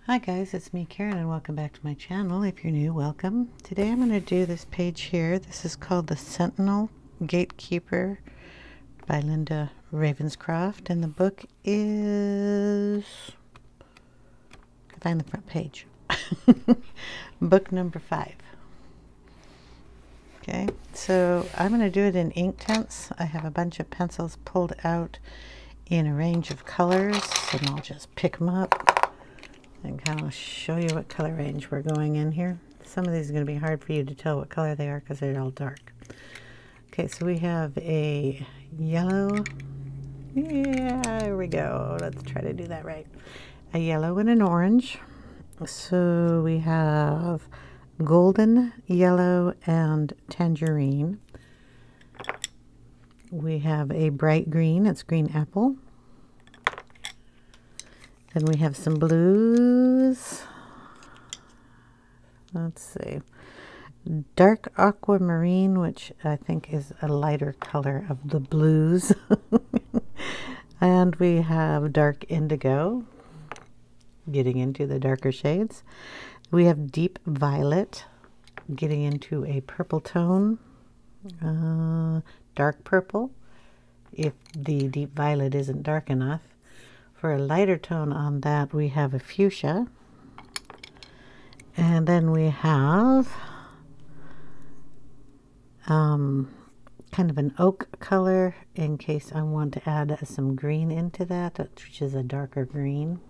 Hi guys, it's me Karen and welcome back to my channel. If you're new, welcome. Today I'm going to do this page here. This is called the Sentinel Gatekeeper by Linda Ravenscroft, and the book is, find the front page. Book number 5. Okay, so I'm going to do it in Inktense. I have a bunch of pencils pulled out in a range of colors, and I'll just pick them up and kind of show you what color range we're going in here. Some of these are going to be hard for you to tell what color they are because they're all dark. Okay, so we have a yellow. Yeah, there we go. Let's try to do that right. A yellow and an orange. So we have golden, yellow, and tangerine. We have a bright green. It's green apple. Then we have some blues. Let's see. Dark aquamarine, which I think is a lighter color of the blues. And we have dark indigo, getting into the darker shades. We have deep violet, getting into a purple tone. Dark purple, if the deep violet isn't dark enough. For a lighter tone on that, we have a fuchsia. And then we have kind of an oak color in case I want to add some green into that, which is a darker green.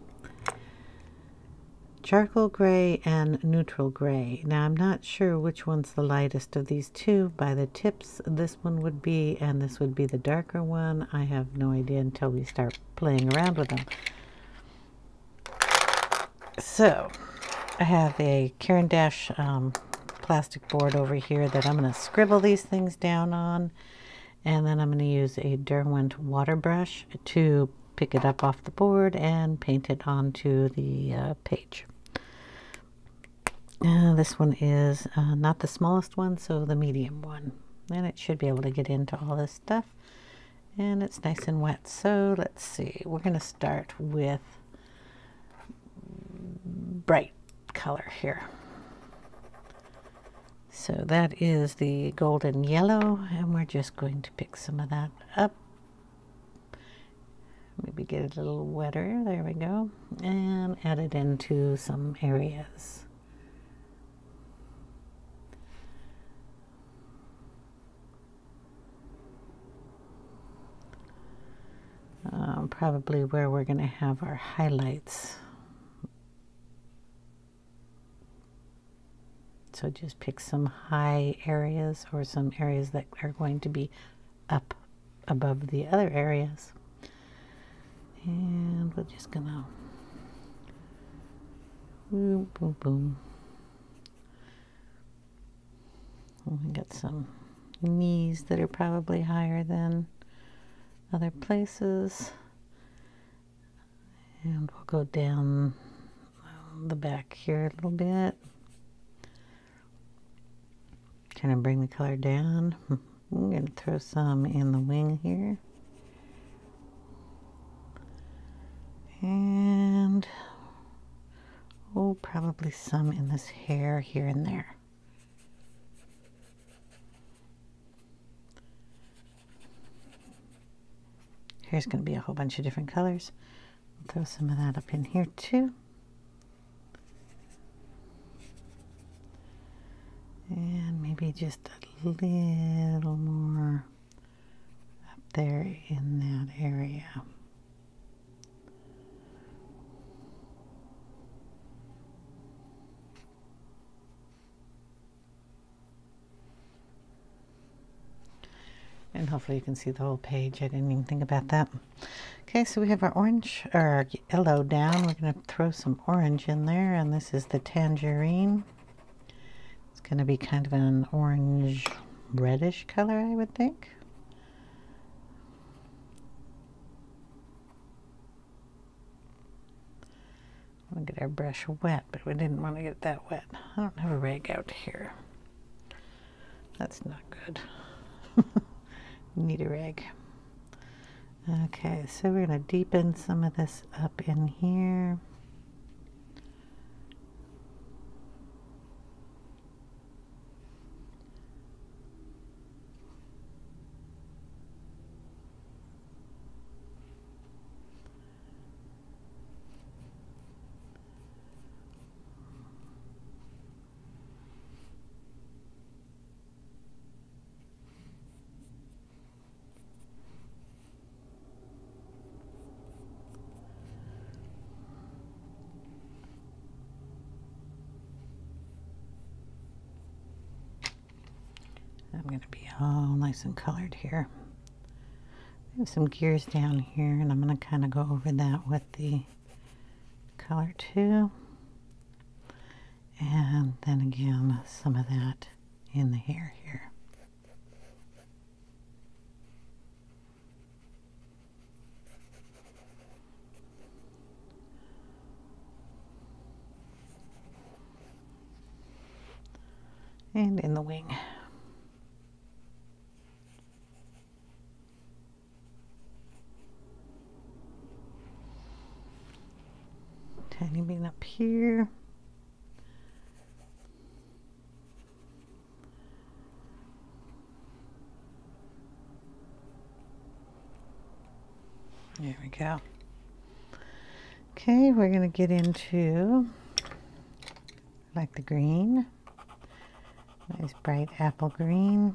Charcoal gray and neutral gray. Now I'm not sure which one's the lightest of these two. By the tips, this one would be, and this would be the darker one. I have no idea until we start playing around with them. So I have a Caran d'Ache plastic board over here that I'm going to scribble these things down on, and then I'm going to use a Derwent water brush to pick it up off the board and paint it onto the page. This one is not the smallest one, so the medium one. And it should be able to get into all this stuff. And it's nice and wet. So let's see. We're going to start with bright color here. So that is the golden yellow, and we're just going to pick some of that up. Maybe get it a little wetter. There we go. And add it into some areas. Probably where we're going to have our highlights. So just pick some high areas or some areas that are going to be up above the other areas. And we're just going to boom, boom, boom. And we got some knees that are probably higher than other places. And we'll go down the back here a little bit. Kind of bring the color down. I'm going to throw some in the wing here. And oh, probably some in this hair here and there. Here's going to be a whole bunch of different colors. We'll throw some of that up in here too. And maybe just a little more up there in that area. And hopefully you can see the whole page. I didn't even think about that. Okay, so we have our orange or yellow down. We're going to throw some orange in there, and this is the tangerine. It's going to be kind of an orange reddish color, I would think. We'll get our brush wet, but we didn't want to get that wet. I don't have a rag out here. That's not good. Need a rag. Okay, so we're going to deepen some of this up in here. I'm going to be all nice and colored here. I have some gears down here, and I'm going to kind of go over that with the color too. And then again, some of that in the hair here. And in the wing. Tiny bit up here. There we go. Okay, we're going to get into like the green. Nice bright apple green.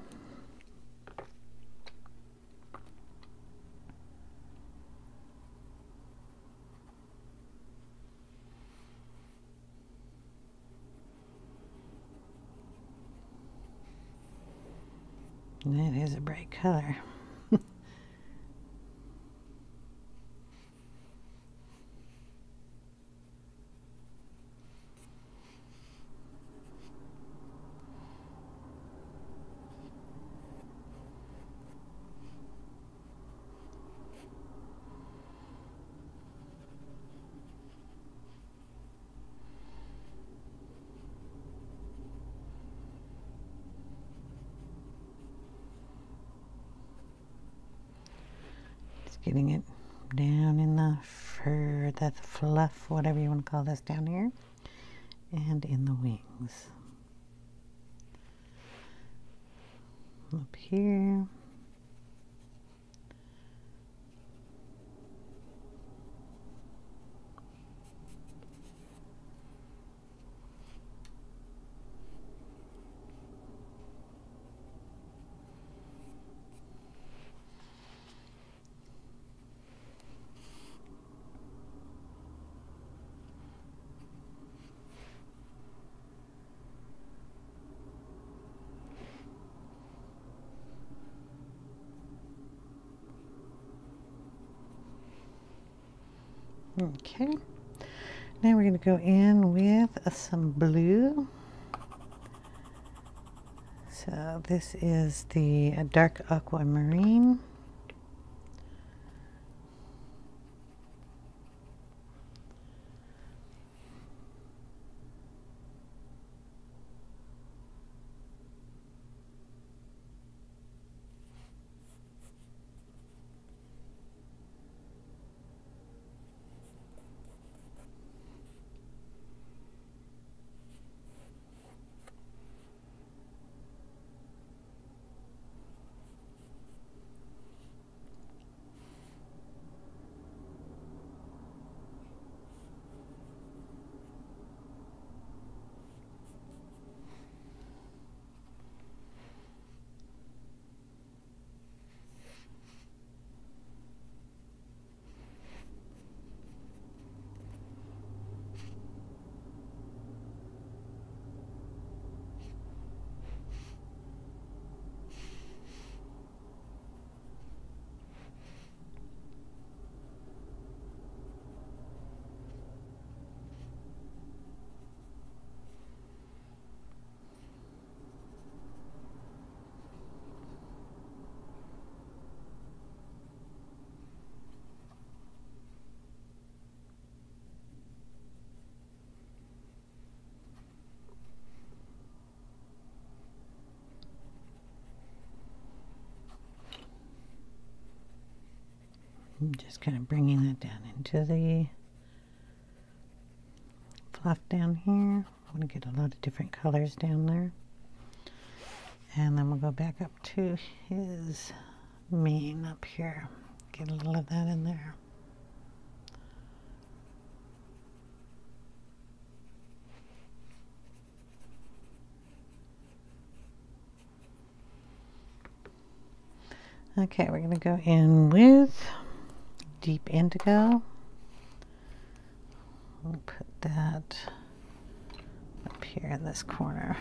And that is a bright color. Getting it down in the fur, the fluff, whatever you want to call this down here, and in the wings. Up here. Okay, now we're going to go in with some blue. So this is the dark aquamarine. I'm just kind of bringing that down into the fluff down here. I want to get a lot of different colors down there. And then we'll go back up to his mane up here. Get a little of that in there. Okay, we're going to go in with deep indigo. We'll put that up here in this corner.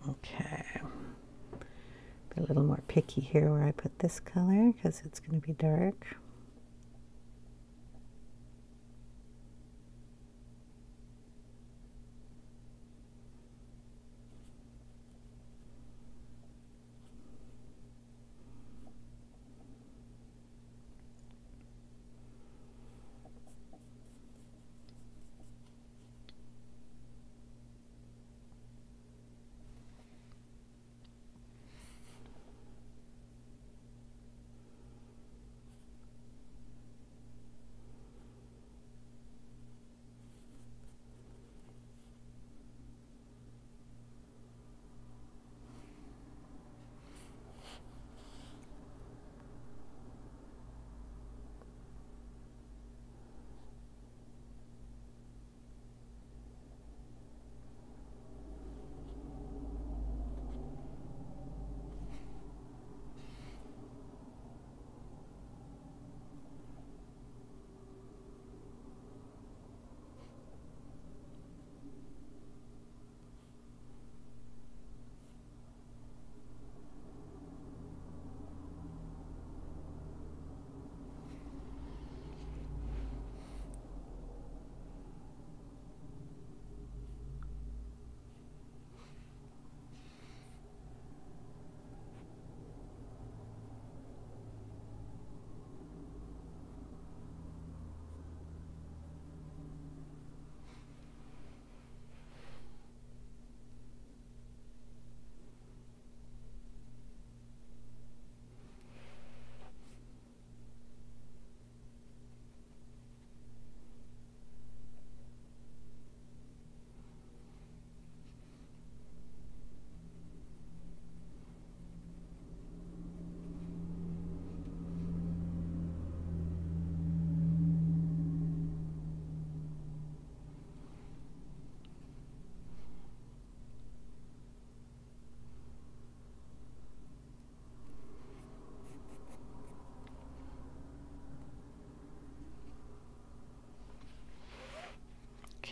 Okay. Be a little more picky here where I put this color because it's going to be dark.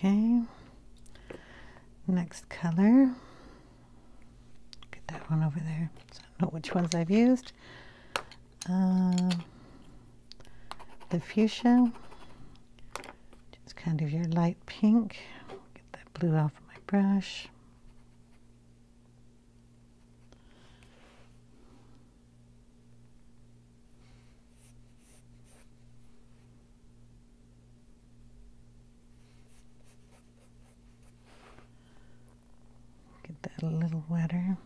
Okay, next color, get that one over there, so I know which ones I've used. The fuchsia, just kind of your light pink, get that blue off of my brush. Get that a little wetter.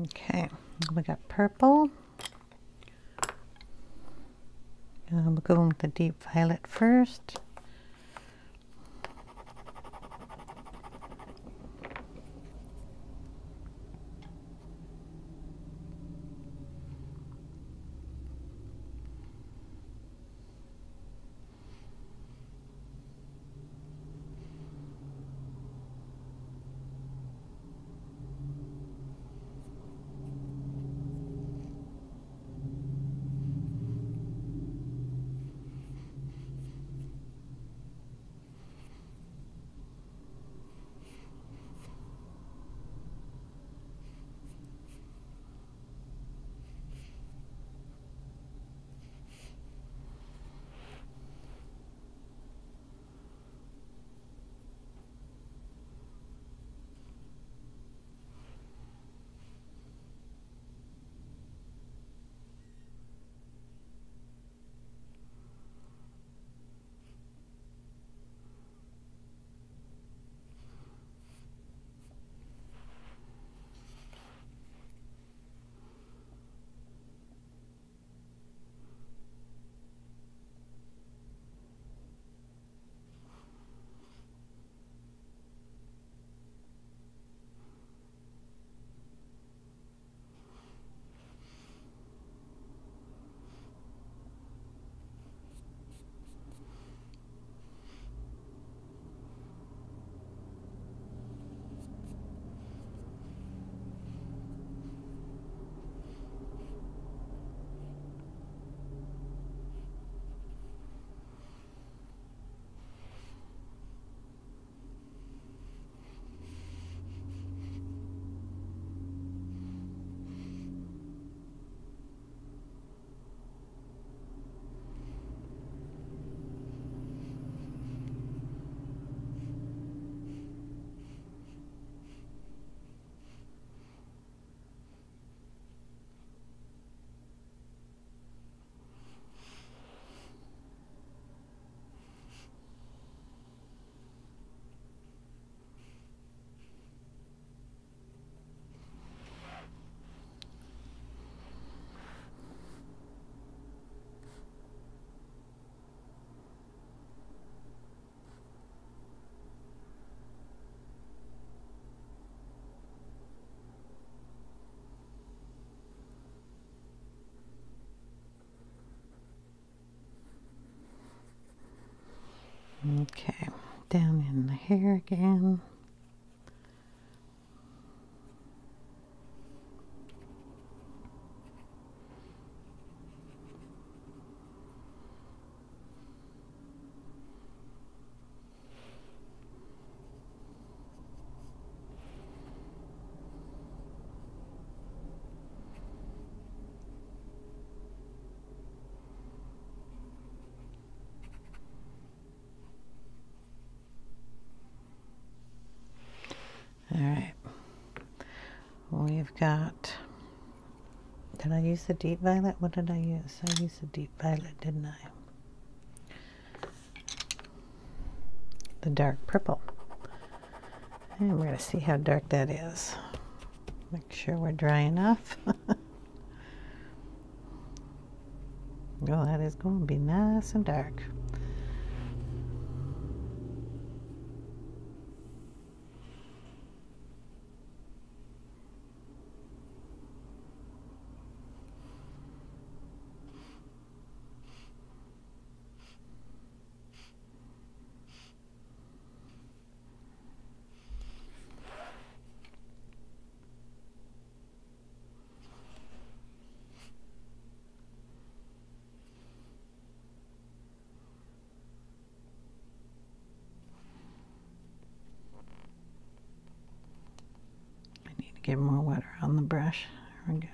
Okay, we got purple. We'll go in with the deep violet first. Okay, down in the hair again. All right, we've got, did I use the deep violet? What did I use? I used the deep violet, didn't I? The dark purple. And we're going to see how dark that is. Make sure we're dry enough. Oh, that is going to be nice and dark. Get more water on the brush. There we go.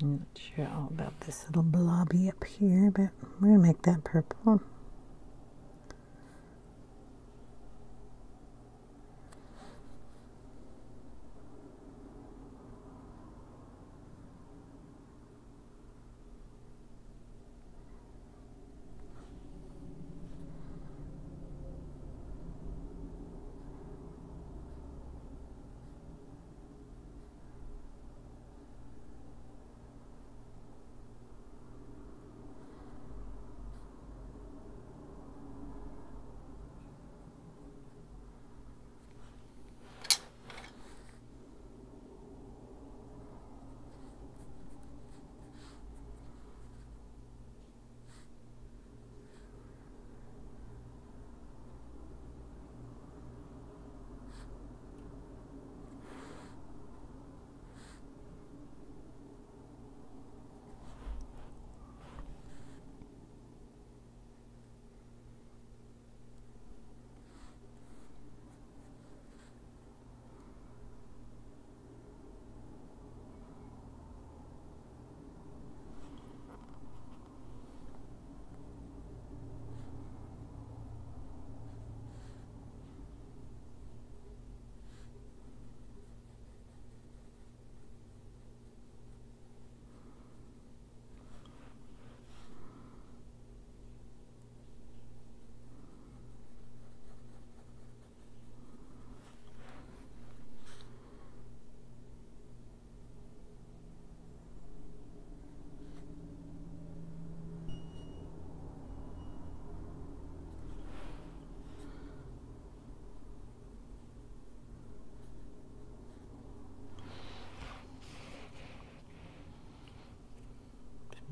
I'm not sure all about this little blobby up here, but we're going to make that purple.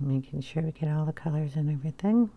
Making sure we get all the colors and everything.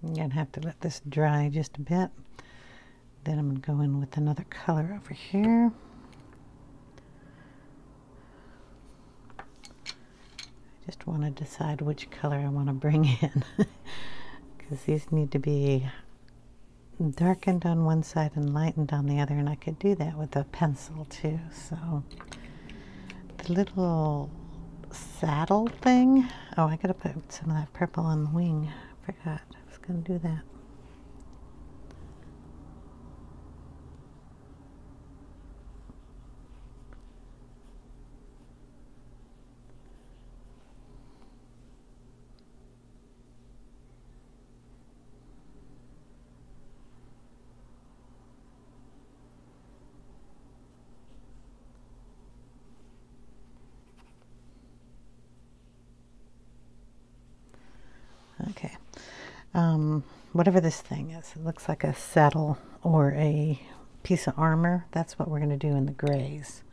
I'm going to have to let this dry just a bit. Then I'm going to go in with another color over here. I just want to decide which color I want to bring in. Because these need to be darkened on one side and lightened on the other, and I could do that with a pencil too. So the little saddle thing, oh, I gotta put some of that purple on the wing. I forgot I was gonna do that. Okay, whatever this thing is, it looks like a saddle or a piece of armor. That's what we're going to do in the grays.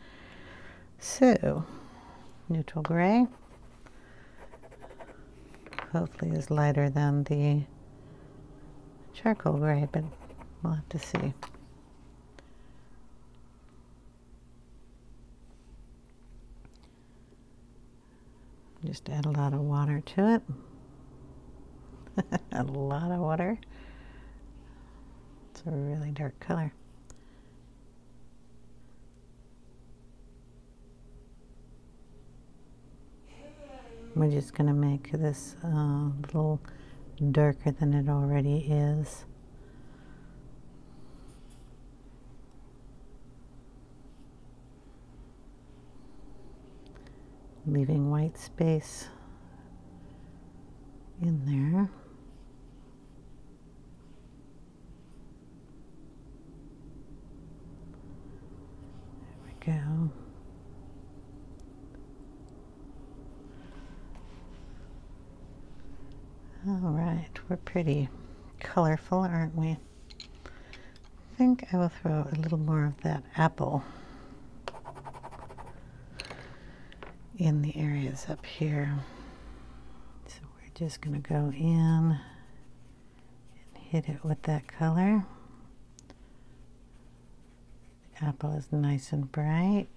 So, neutral gray, hopefully is lighter than the charcoal gray, but we'll have to see. Just add a lot of water to it. A lot of water. It's a really dark color. We're just going to make this a little darker than it already is. Leaving white space in there. There we go. All right, we're pretty colorful, aren't we? I think I will throw a little more of that apple in the areas up here. So we're just going to go in and hit it with that color. The apple is nice and bright.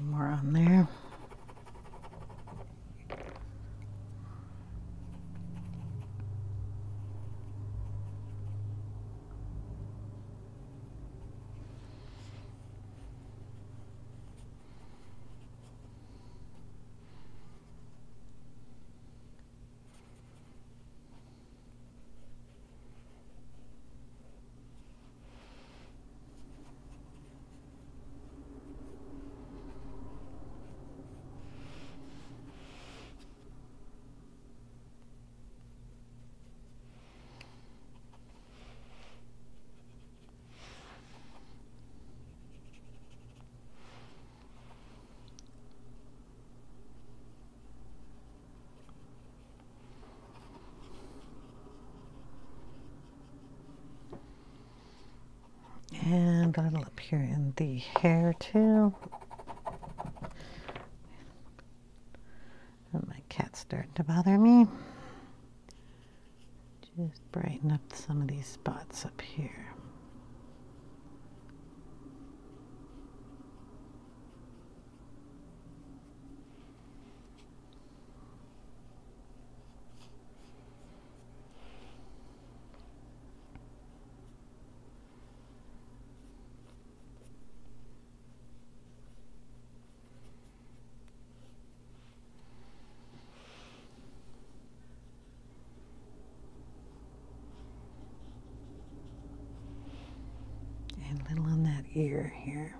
More on there. And a little up here in the hair too. And my cat's starting to bother me. Just brighten up some of these spots up here. A little on that ear here.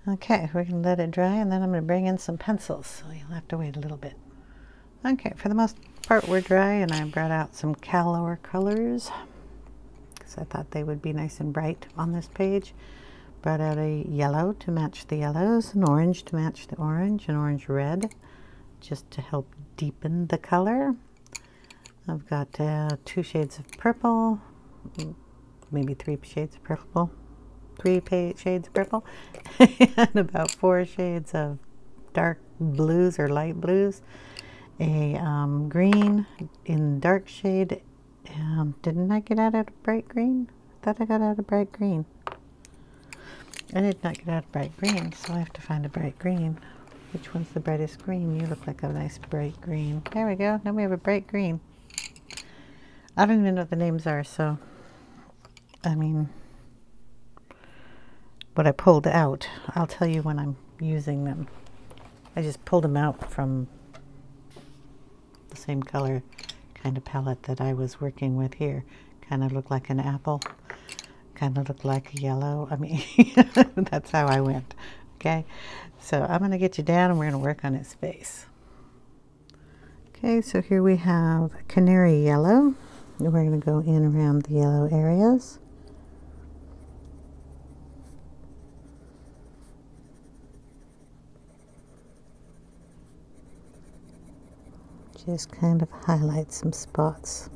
Okay, we're going to let it dry, and then I'm going to bring in some pencils, so you'll have to wait a little bit. Okay, for the most part we're dry, and I brought out some Kalour colors because I thought they would be nice and bright on this page. Brought out a yellow to match the yellows, an orange to match the orange, an orange red just to help deepen the color. I've got 2 shades of purple, maybe 3 shades of purple. 3 shades of purple and about 4 shades of dark blues or light blues, a green in dark shade. Didn't I get out a bright green? I thought I got out a bright green. I did not get out a bright green, so I have to find a bright green. Which one's the brightest green? You look like a nice bright green. There we go. Now we have a bright green. I don't even know what the names are, so I mean, what I pulled out, I'll tell you when I'm using them. I just pulled them out from the same color kind of palette that I was working with here. Kind of looked like an apple, kind of looked like a yellow. I mean, that's how I went. Okay, so I'm going to get you down and we're going to work on his face. Okay, so here we have Canary yellow. We're going to go in around the yellow areas. Just kind of highlight some spots,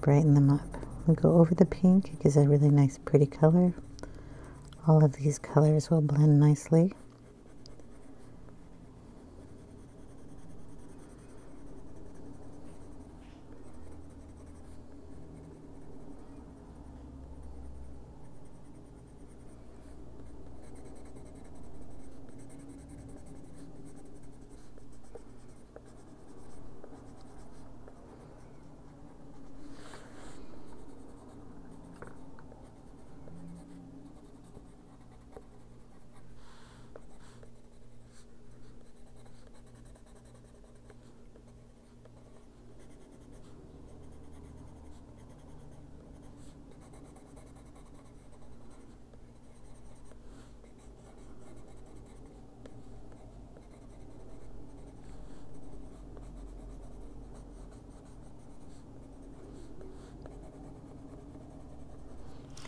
brighten them up. We'll go over the pink. It gives a really nice pretty color. All of these colors will blend nicely.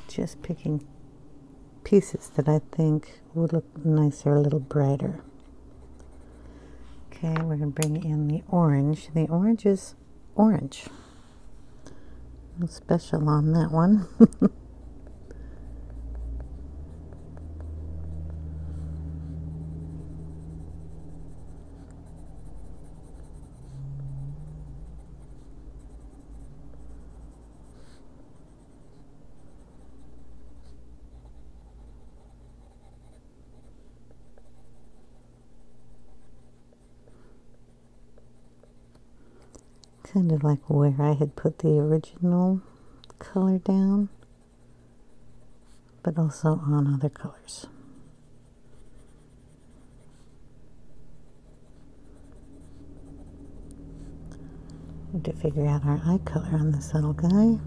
Just picking pieces that I think would look nicer, a little brighter. Okay, we're going to bring in the orange. The orange is orange. No special on that one. Kind of like where I had put the original color down, but also on other colors. Need to figure out our eye color on this little guy.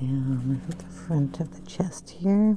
Down at the front of the chest here.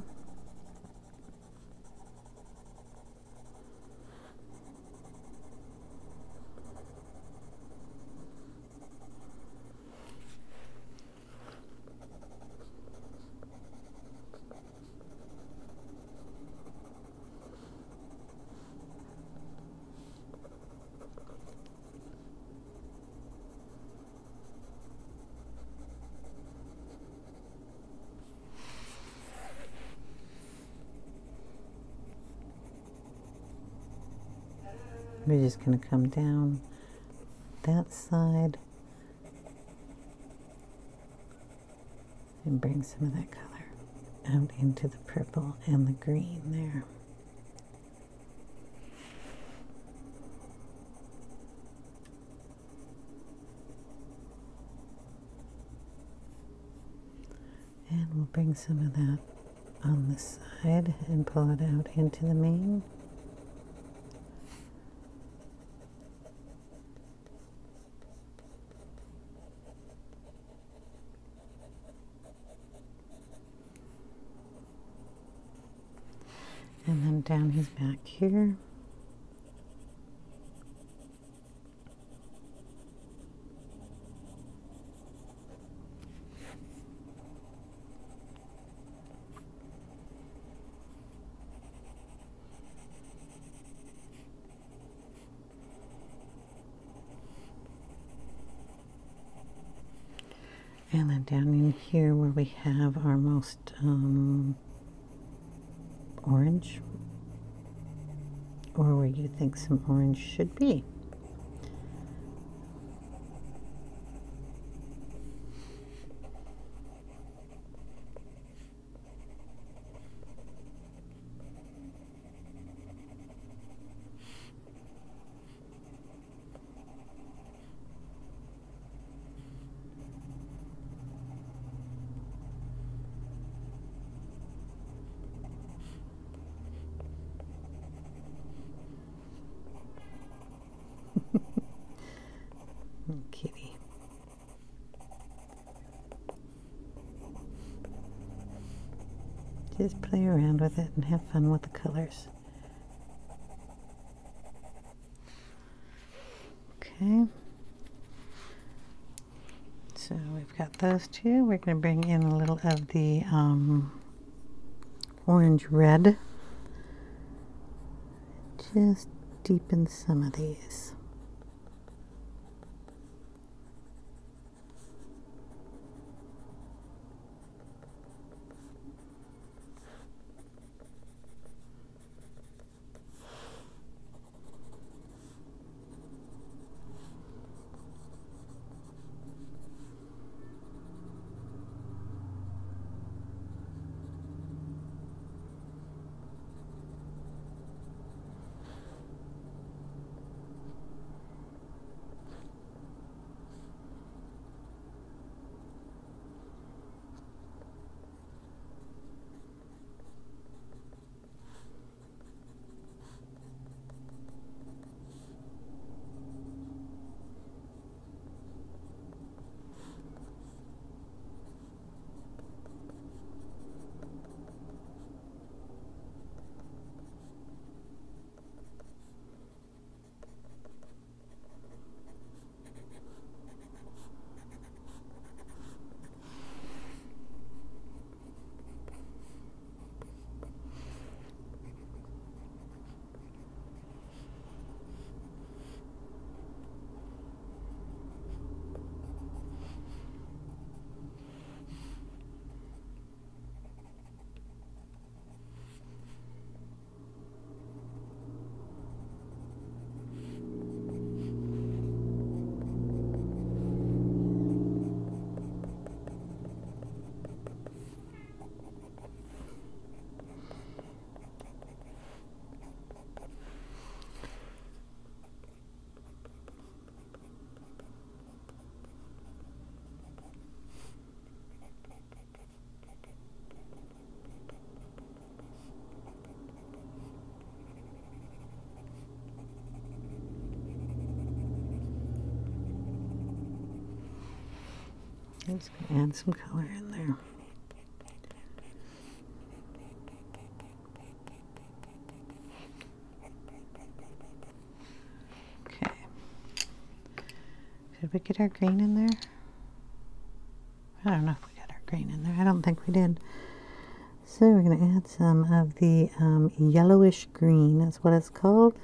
We're just going to come down that side And bring some of that color out into the purple and the green there. And we'll bring some of that on the side and pull it out into the main. And then down his back here. And then down in here where we have our most orange, or where you think some orange should be. Kitty. Just play around with it and have fun with the colors. Okay. So we've got those two. We're going to bring in a little of the orange red. Just deepen some of these. I'm just going to add some color in there. Okay. Did we get our green in there? I don't know if we got our green in there. I don't think we did. So we're going to add some of the yellowish green, is what it's called.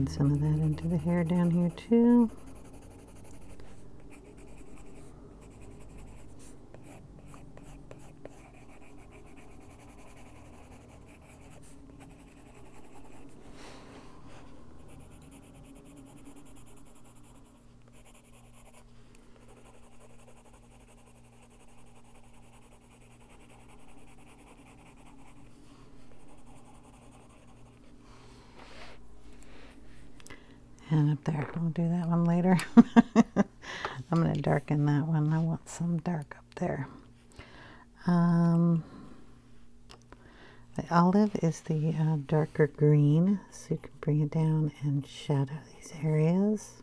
blend some of that into the hair down here too. And up there, we'll do that one later. I'm going to darken that one. I want some dark up there. The olive is the darker green, so you can bring it down and shadow these areas.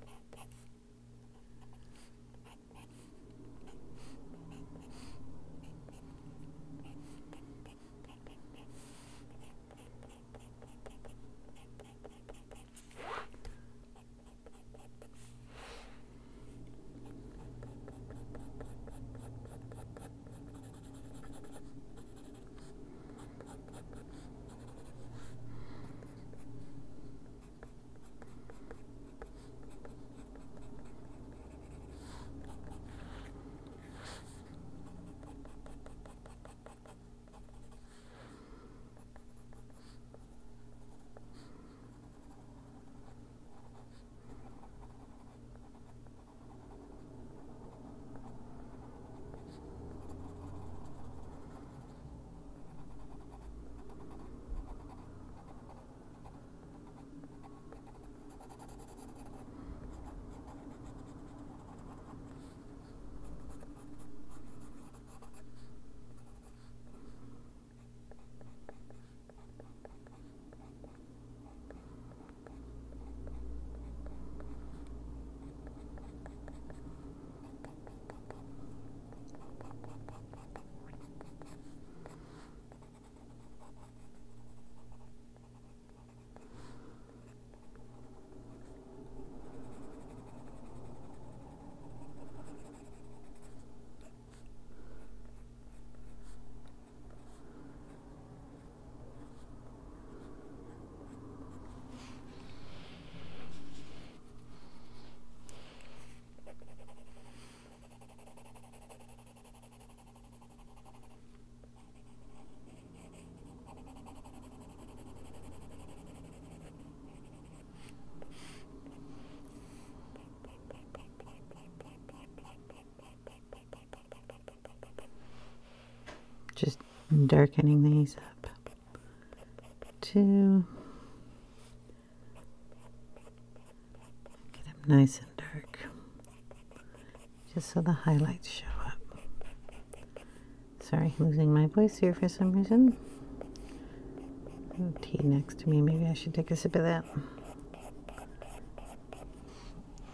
Just darkening these up too. Get them nice and dark, just so the highlights show up. Sorry, losing my voice here for some reason. Oh, tea next to me, maybe I should take a sip of that.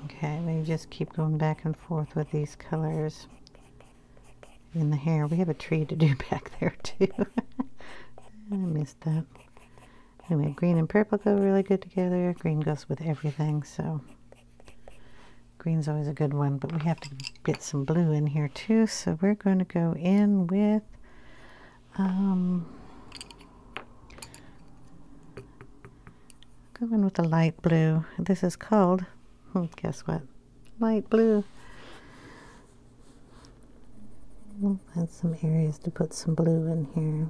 Okay, we just keep going back and forth with these colors in the hair. We have a tree to do back there too. I missed that. Anyway, green and purple go really good together. Green goes with everything, so green's always a good one, but we have to get some blue in here too, so we're going to go in with go in with the light blue. This is called, guess what? Light blue. We'll add some areas to put some blue in here.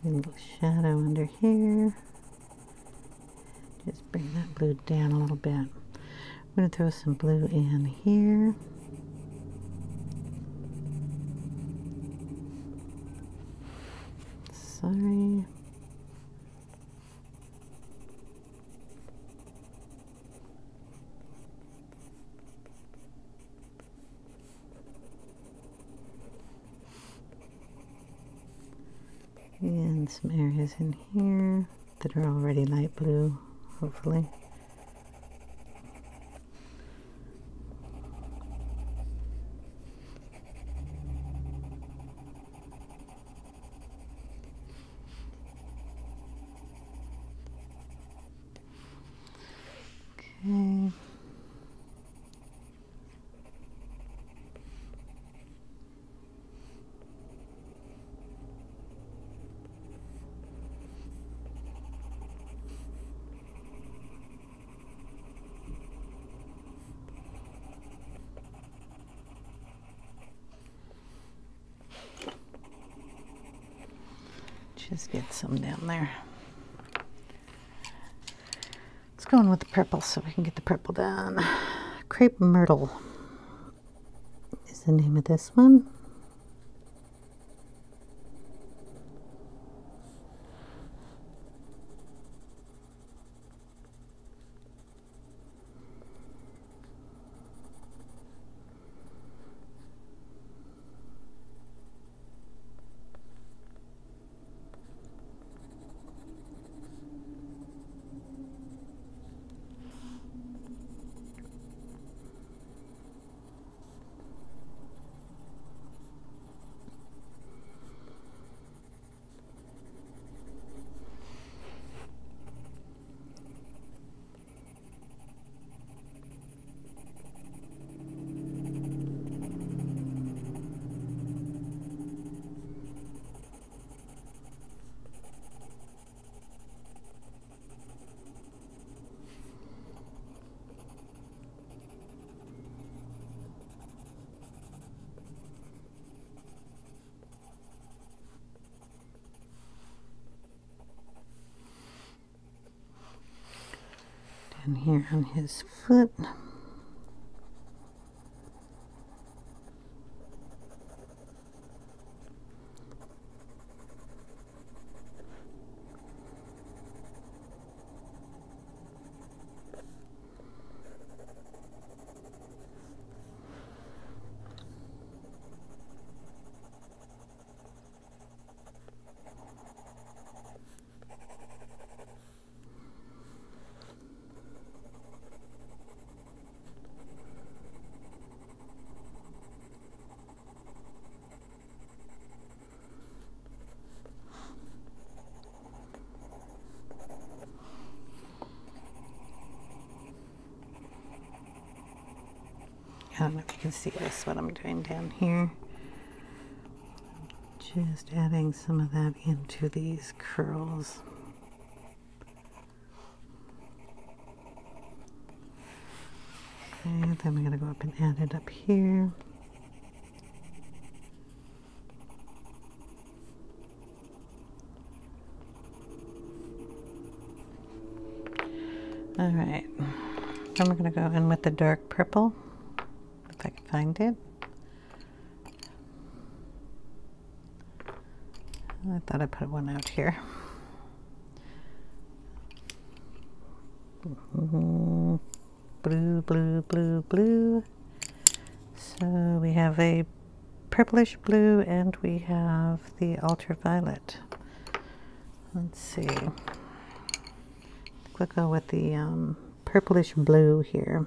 A little shadow under here. Just bring that blue down a little bit. I'm going to throw some blue in here. Sorry. And some areas in here that are already light blue hopefully. Okay. Just get some down there. Let's go in with the purple so we can get the purple done. Crepe Myrtle is the name of this one. Down here on his foot. I don't know if you can see this, what I'm doing down here. Just adding some of that into these curls. Okay, then we're going to go up and add it up here. All right, then we're going to go in with the dark purple, if I can find it. I thought I put one out here. Blue, blue, blue, blue. So we have a purplish blue and we have the ultraviolet. Let's see. We'll go with the purplish blue here.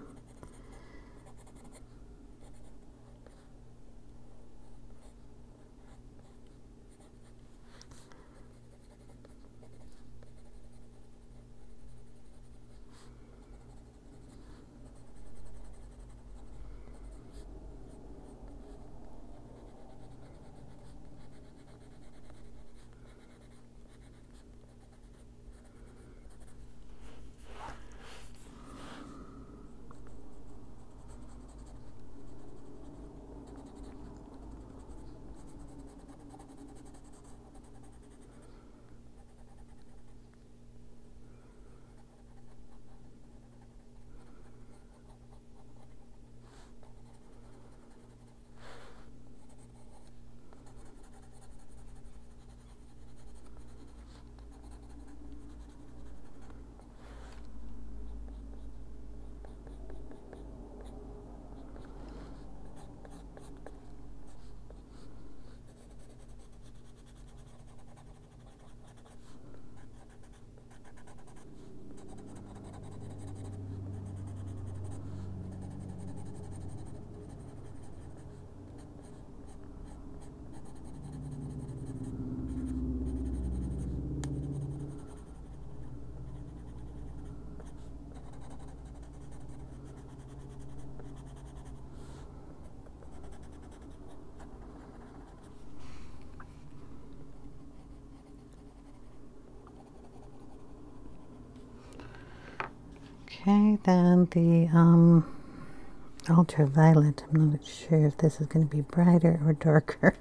Okay, then the ultraviolet. I'm not sure if this is going to be brighter or darker.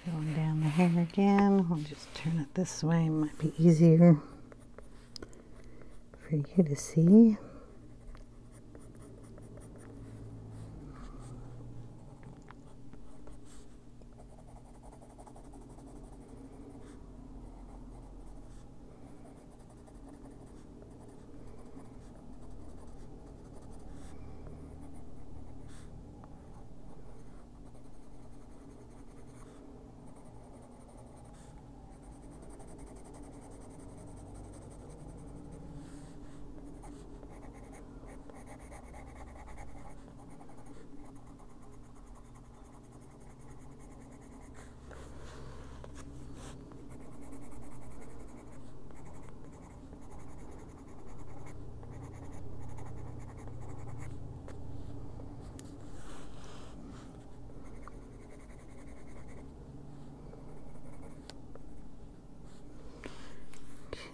Going down the hair again. We'll just turn it this way. It might be easier for you to see.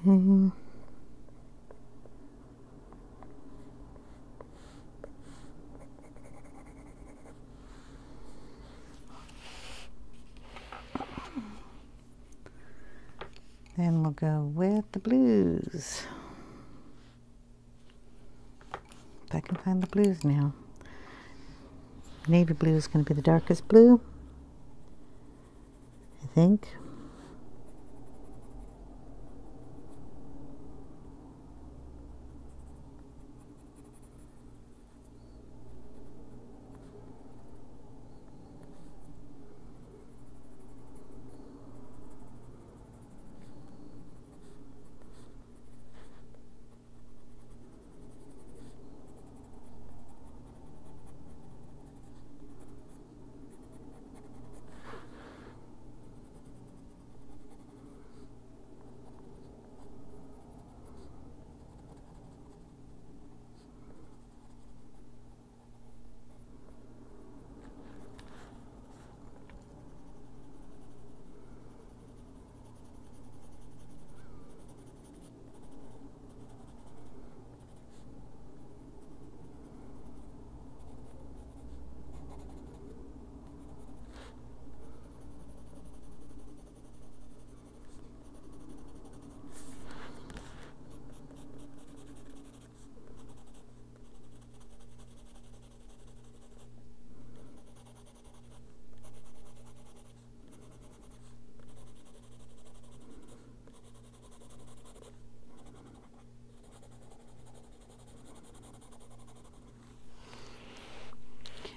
Okay. Then we'll go with the blues. If I can find the blues now. Navy blue is going to be the darkest blue, I think.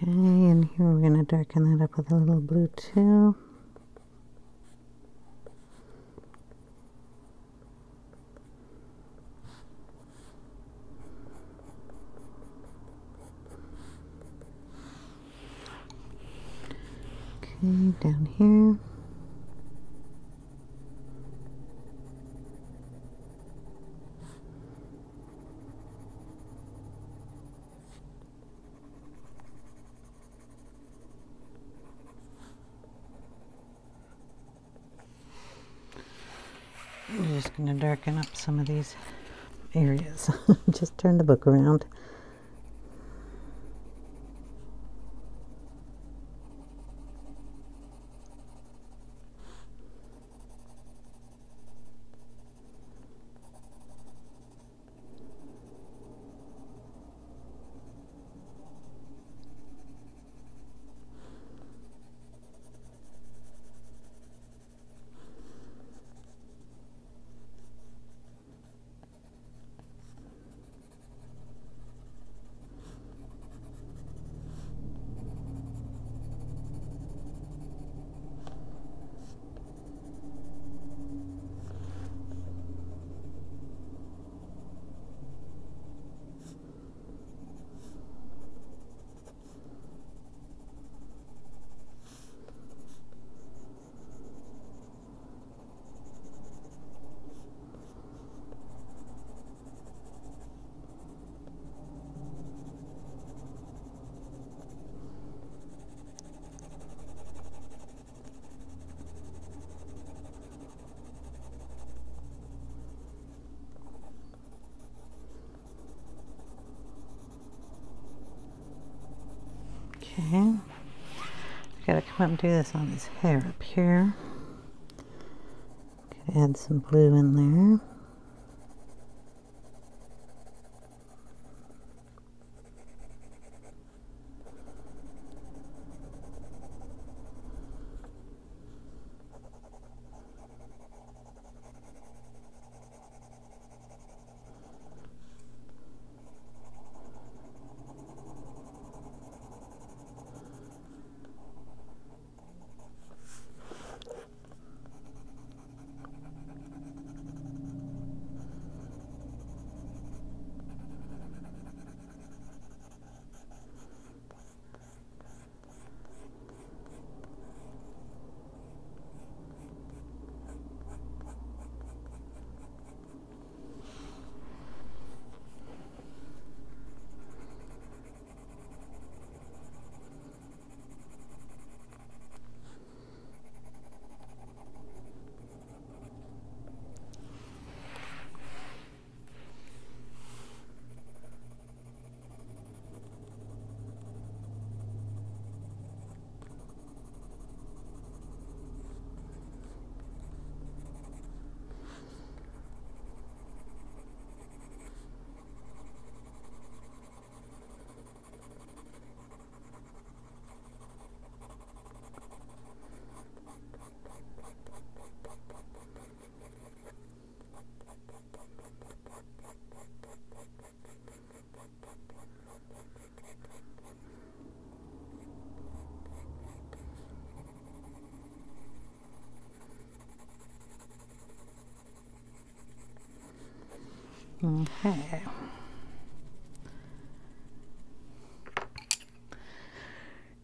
Okay, and here we're going to darken that up with a little blue too. Okay, down here. I'm just going to darken up some of these areas. Just turn the book around. Okay. Gotta come up and do this on his hair up here. Gotta add some blue in there. Okay.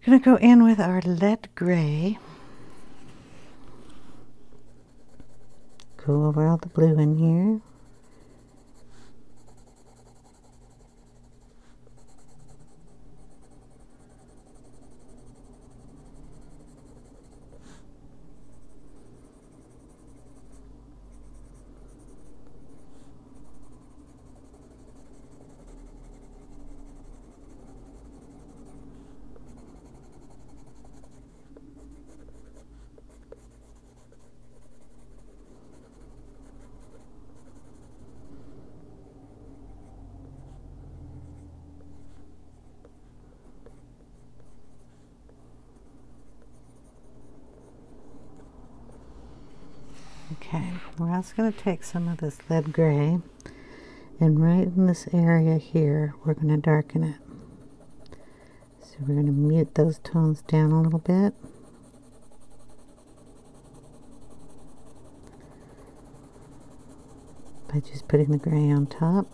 Gonna go in with our lead gray. Go over all the blue in here. Okay, we're also going to take some of this lead gray, and right in this area here, we're going to darken it. So we're going to mute those tones down a little bit. By just putting the gray on top.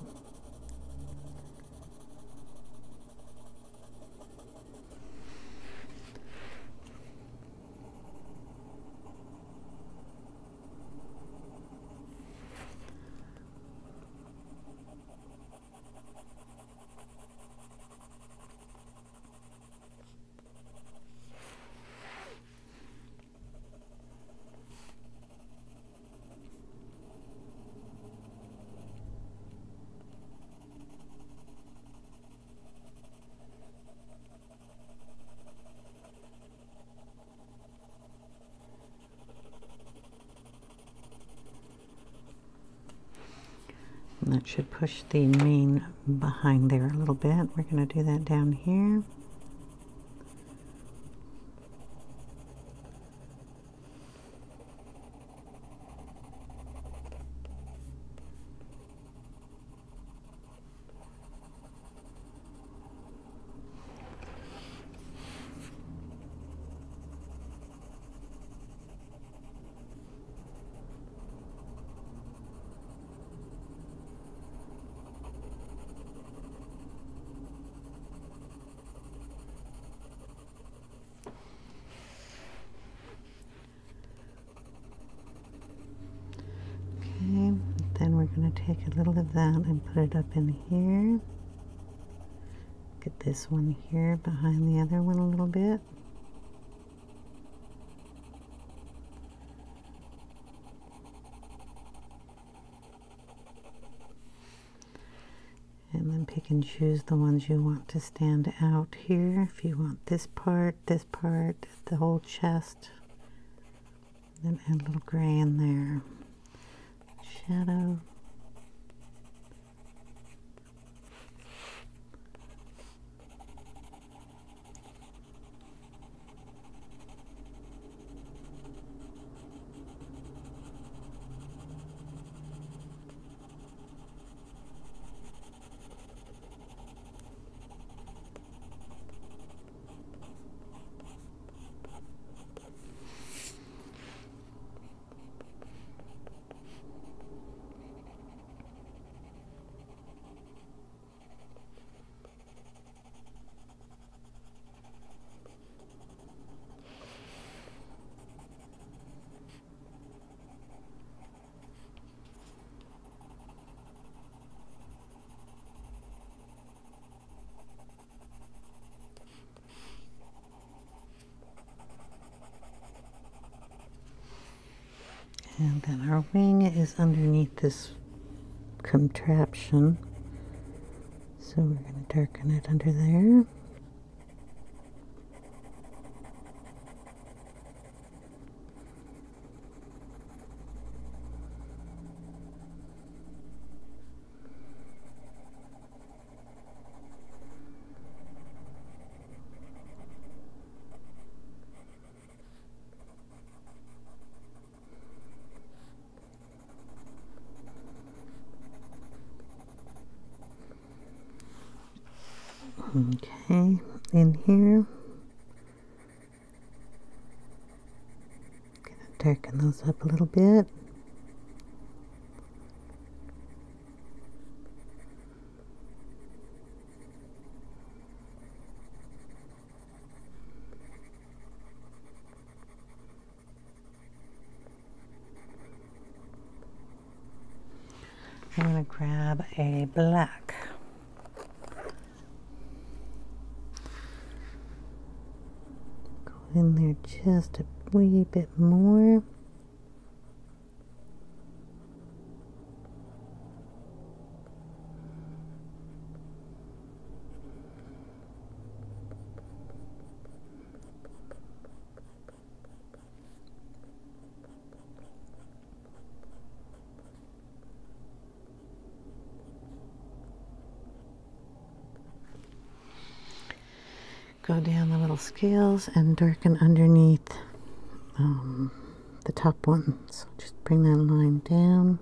And that should push the mane behind there a little bit. We're going to do that down here. Then we're going to take a little of that and put it up in here. Get this one here behind the other one a little bit. And then pick and choose the ones you want to stand out here. If you want this part, the whole chest. Then add a little gray in there. Shadow. And then our wing is underneath this contraption. So we're going to darken it under there. Okay, in here, gonna darken those up a little bit. I'm gonna grab a black. In there just a wee bit more. Go down the little scales and darken underneath the top one. So just bring that line down.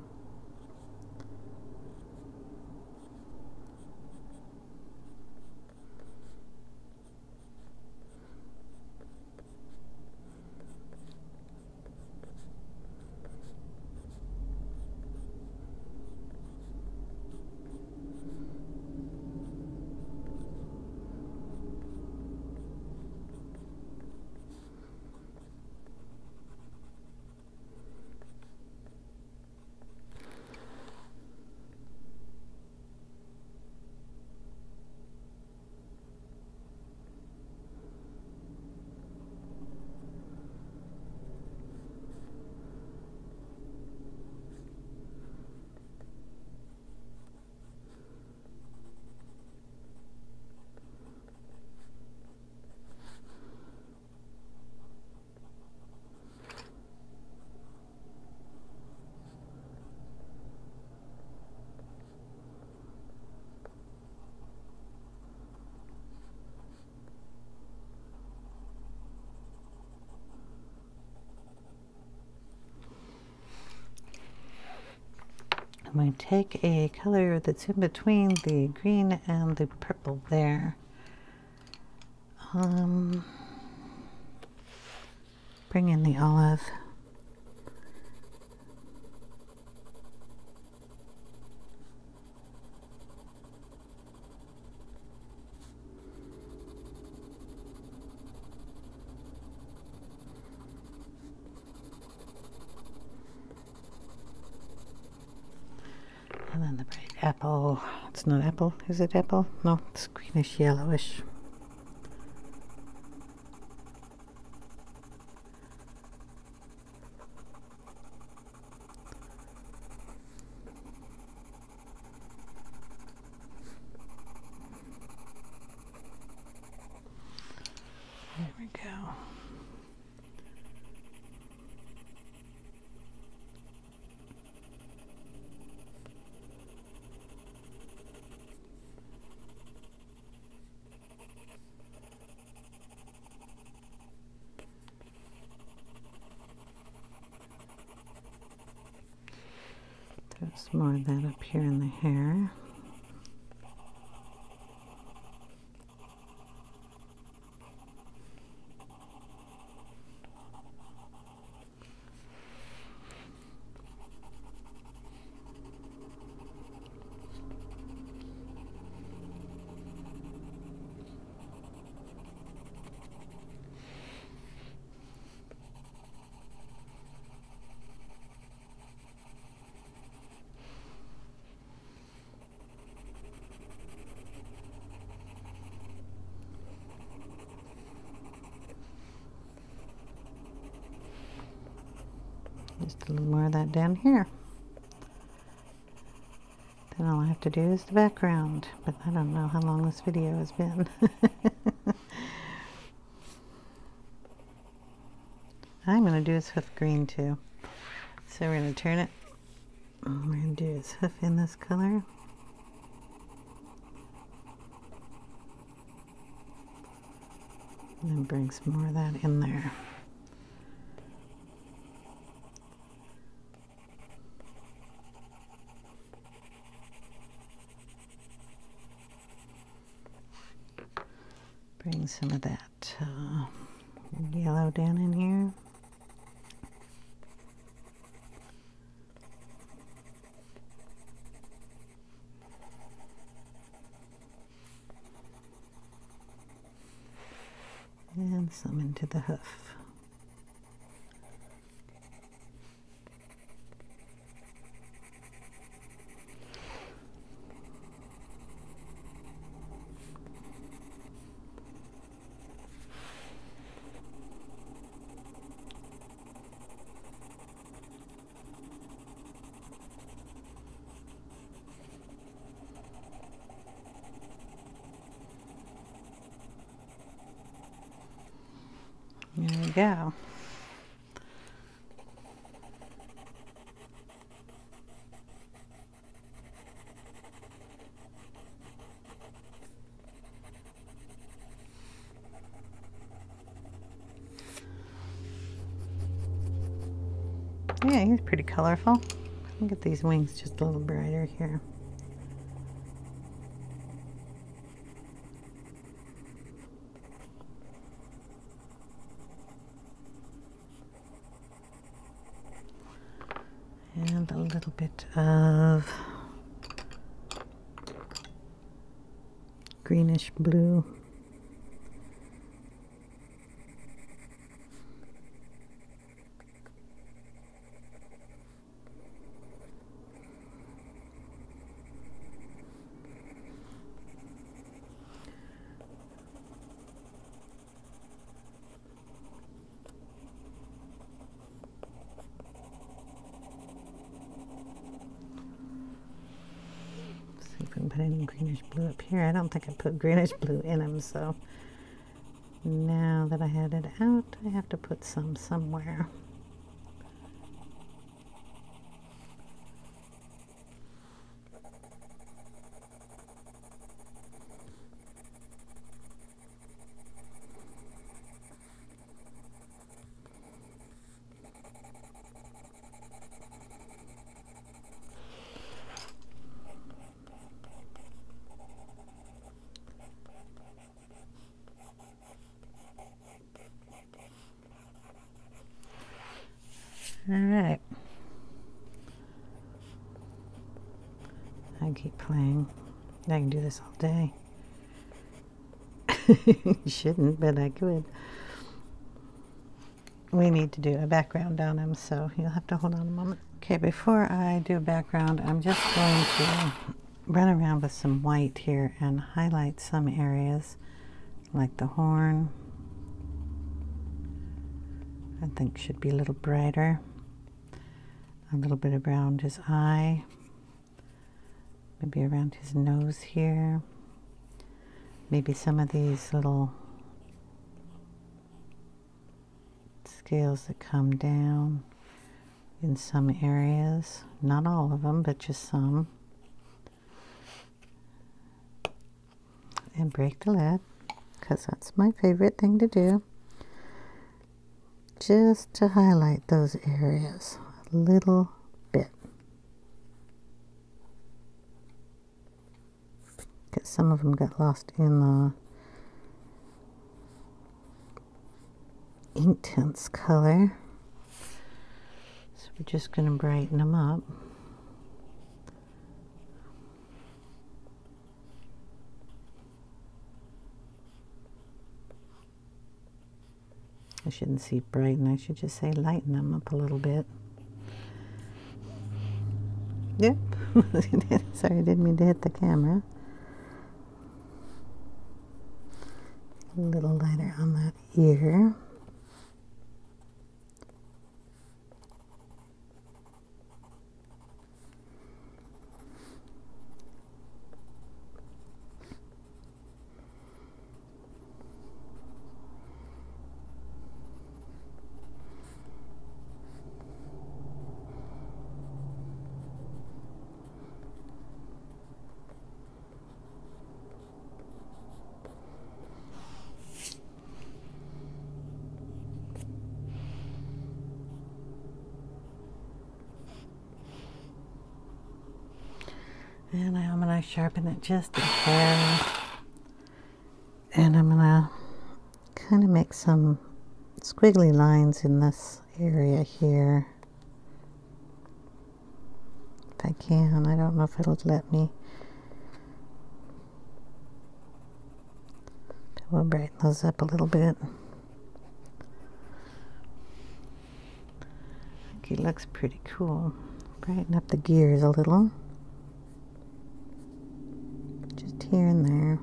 I'm going to take a color that's in between the green and the purple there. Bring in the olive. And then the bright apple. It's not apple. Is it apple? No, it's greenish yellowish. some more of that up here in the hair. Just a little more of that down here. Then all I have to do is the background, but I don't know how long this video has been. I'm going to do his hoof green too. So we're going to turn it. We're going to do his hoof in this color. And then bring some more of that in there. Bring some of that yellow down in here. And some into the hoof. There we go. Yeah, he's pretty colorful. I'll get these wings just a little brighter here. And a little bit of greenish blue. Put any greenish blue up here. I don't think I put greenish blue in them, so now that I had it out, I have to put some somewhere. All right. I keep playing. I can do this all day. You shouldn't, but I could. We need to do a background on him, so you'll have to hold on a moment. Okay, before I do a background, I'm just going to run around with some white here and highlight some areas, like the horn. I think should be a little brighter. A little bit around his eye, maybe around his nose here, maybe some of these little scales that come down in some areas, not all of them, but just some. And break the lid, because that's my favorite thing to do, just to highlight those areas a little bit. because some of them got lost in the Inktense color. So we're just going to brighten them up. I shouldn't say brighten, I should just say lighten them up a little bit. Yep. Sorry, I didn't mean to hit the camera. A little lighter on that ear. And I'm going to sharpen it just a hair. And I'm going to kind of make some squiggly lines in this area here. If I can. I don't know if it'll let me. But we'll brighten those up a little bit. I think it looks pretty cool. Brighten up the gears a little. Here and there.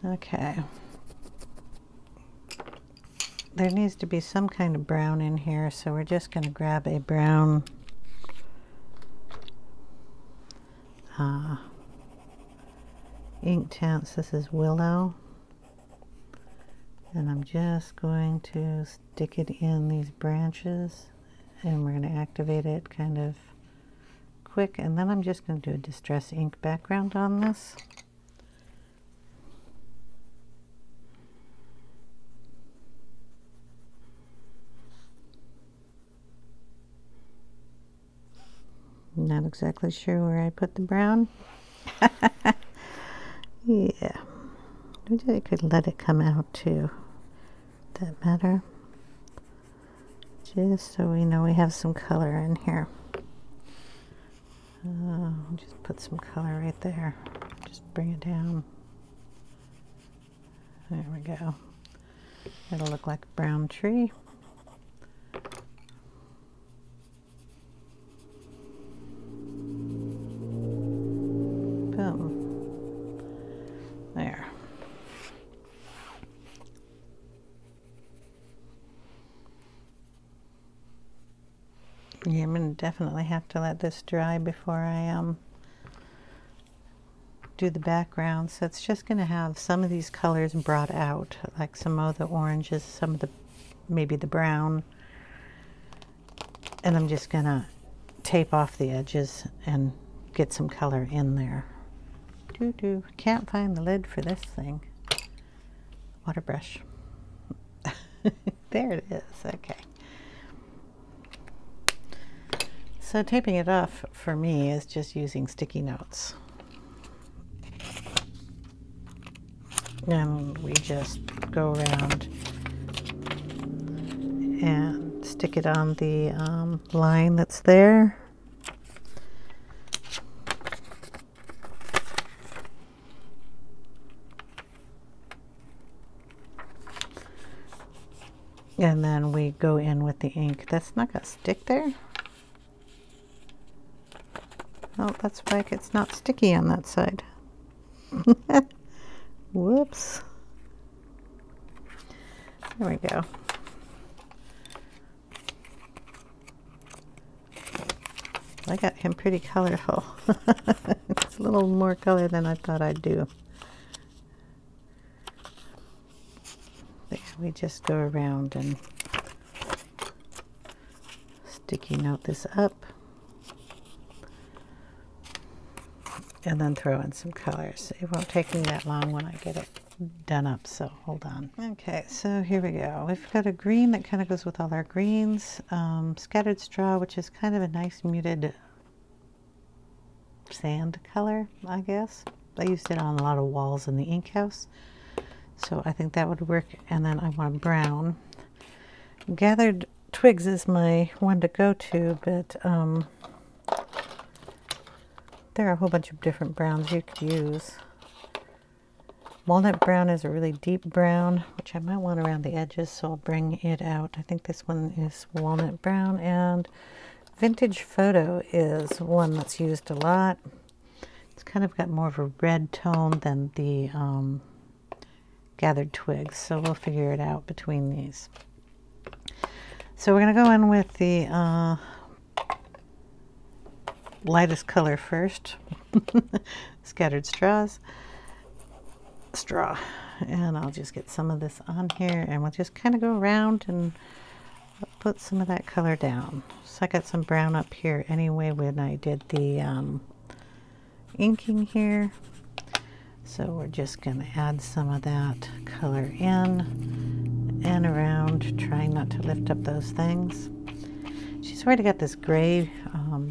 Okay. There needs to be some kind of brown in here, so we're just going to grab a brown Inktense. This is Willow. And I'm just going to stick it in these branches, and we're going to activate it kind of quick, and then I'm just going to do a distress ink background on this. Not exactly sure where I put the brown. Yeah. Maybe I could let it come out too. That matter? Just so we know we have some color in here. Just put some color right there. Just bring it down. There we go. It'll look like a brown tree. Boom. There. Yeah, I'm going to definitely have to let this dry before I do the background. So it's just going to have some of these colors brought out, like some of the oranges, some of the, maybe the brown. And I'm just going to tape off the edges and get some color in there. Can't find the lid for this thing. Water brush. There it is. Okay. So taping it off for me is just using sticky notes. And we just go around and stick it on the line that's there. And then we go in with the ink. That's not going to stick there. Oh, that's why it's not sticky on that side. Whoops. There we go. I got him pretty colorful. It's a little more color than I thought I'd do. There, we just go around and sticky note this up. And then throw in some colors. It won't take me that long when I get it done up, so hold on. Okay, so here we go. We've got a green that kind of goes with all our greens. Scattered straw, which is kind of a nice muted sand color, I guess. I used it on a lot of walls in the ink house, so I think that would work. And then I want brown. Gathered Twigs is my one to go to, but there are a whole bunch of different browns you could use. Walnut brown is a really deep brown, which I might want around the edges, so I'll bring it out. I think this one is walnut brown, and Vintage Photo is one that's used a lot. It's kind of got more of a red tone than the Gathered Twigs, so we'll figure it out between these. So we're going to go in with the lightest color first, Scattered Straw, and I'll just get some of this on here, and we'll just kind of go around and put some of that color down. So I got some brown up here anyway when I did the inking here, so we're just going to add some of that color in and around, trying not to lift up those things. She's already got this gray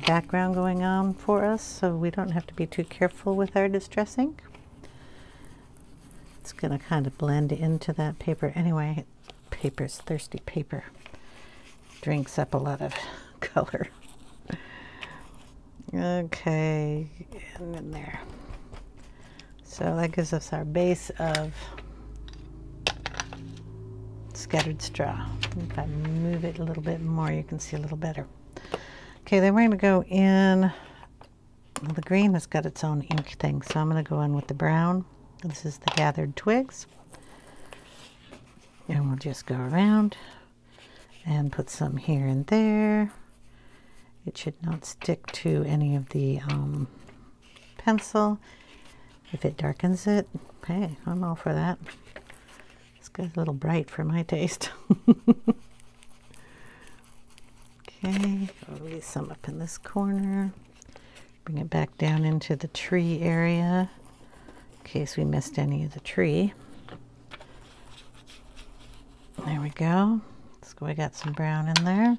background going on for us, so we don't have to be too careful with our distress ink. It's going to kind of blend into that paper anyway. Paper's thirsty paper. Drinks up a lot of color. Okay, and in there. So that gives us our base of Scattered Straw. If I move it a little bit more, you can see a little better. Okay, then we're going to go in. Well, the green has got its own ink thing, so I'm going to go in with the brown. This is the Gathered Twigs. And we'll just go around and put some here and there. It should not stick to any of the pencil. If it darkens it, hey, I'm all for that. It's got a little bright for my taste. Okay, I'll release some up in this corner. Bring it back down into the tree area in case we missed any of the tree. There we go. So we got some brown in there.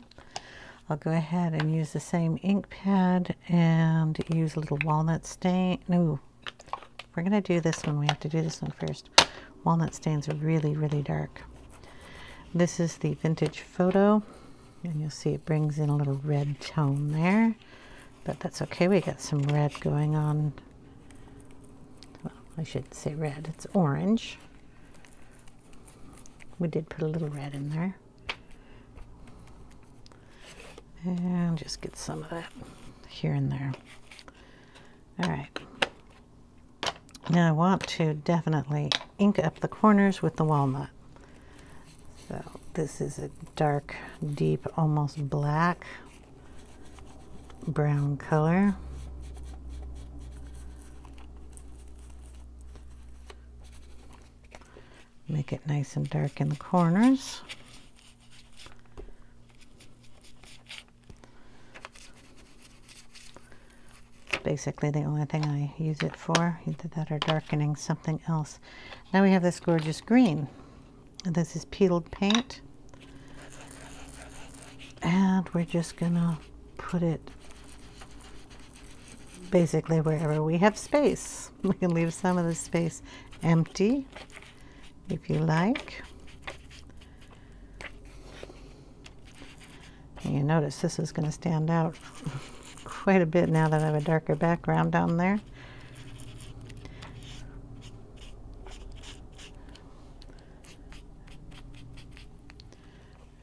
I'll go ahead and use the same ink pad and use a little walnut stain. No, if we're going to do this one, we have to do this one first. Walnut stains are really, really dark. This is the Vintage Photo, and you'll see it brings in a little red tone there, but that's okay. We got some red going on. Well, I shouldn't say red, it's orange. We did put a little red in there. And just get some of that here and there. All right. Now I want to definitely ink up the corners with the walnut. So this is a dark, deep, almost black brown color. Make it nice and dark in the corners. Basically the only thing I use it for, either that or darkening something else. Now we have this gorgeous green. This is peeled paint, and we're just gonna put it basically wherever we have space. We can leave some of the space empty if you like. And you notice this is going to stand out quite a bit now that I have a darker background down there.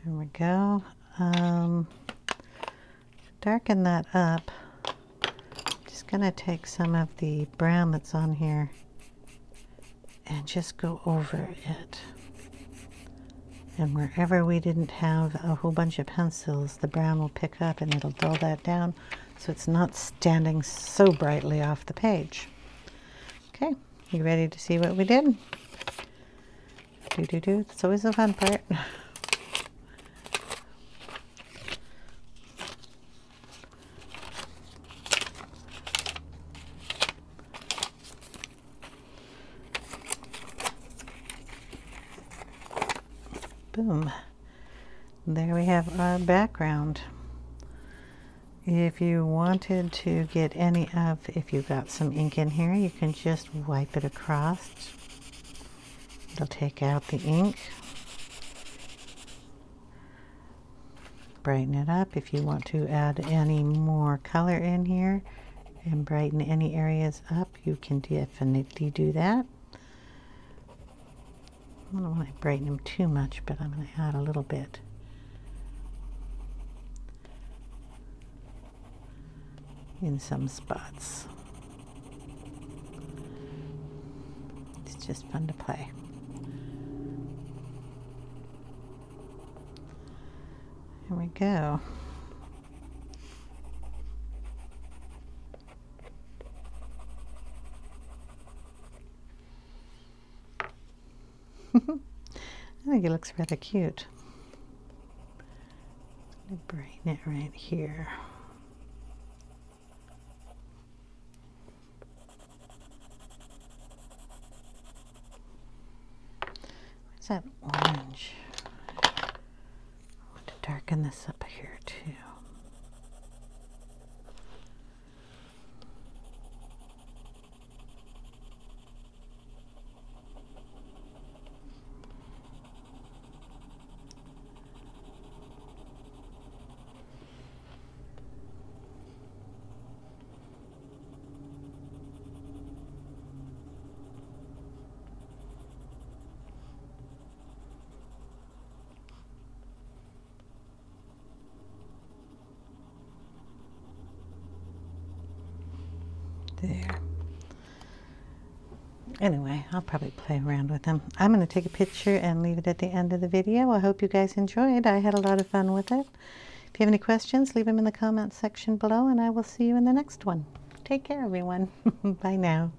There we go. Darken that up. Just going to take some of the brown that's on here and just go over it. And wherever we didn't have a whole bunch of pencils, the brown will pick up and it'll dull that down so it's not standing so brightly off the page. Okay, you ready to see what we did? Do. That's always the fun part. boom. There we have our background. If you wanted to get any of, if you got some ink in here, you can just wipe it across. It'll take out the ink. Brighten it up. If you want to add any more color in here and brighten any areas up, you can definitely do that. I don't want to brighten them too much, but I'm going to add a little bit. In some spots. It's just fun to play. Here we go. I think it looks rather cute. Let me brighten it right here. That orange. I want to darken this up here too. There. Anyway, I'll probably play around with them. I'm going to take a picture and leave it at the end of the video. I hope you guys enjoyed. I had a lot of fun with it. If you have any questions, leave them in the comments section below, and I will see you in the next one. Take care, everyone. Bye now.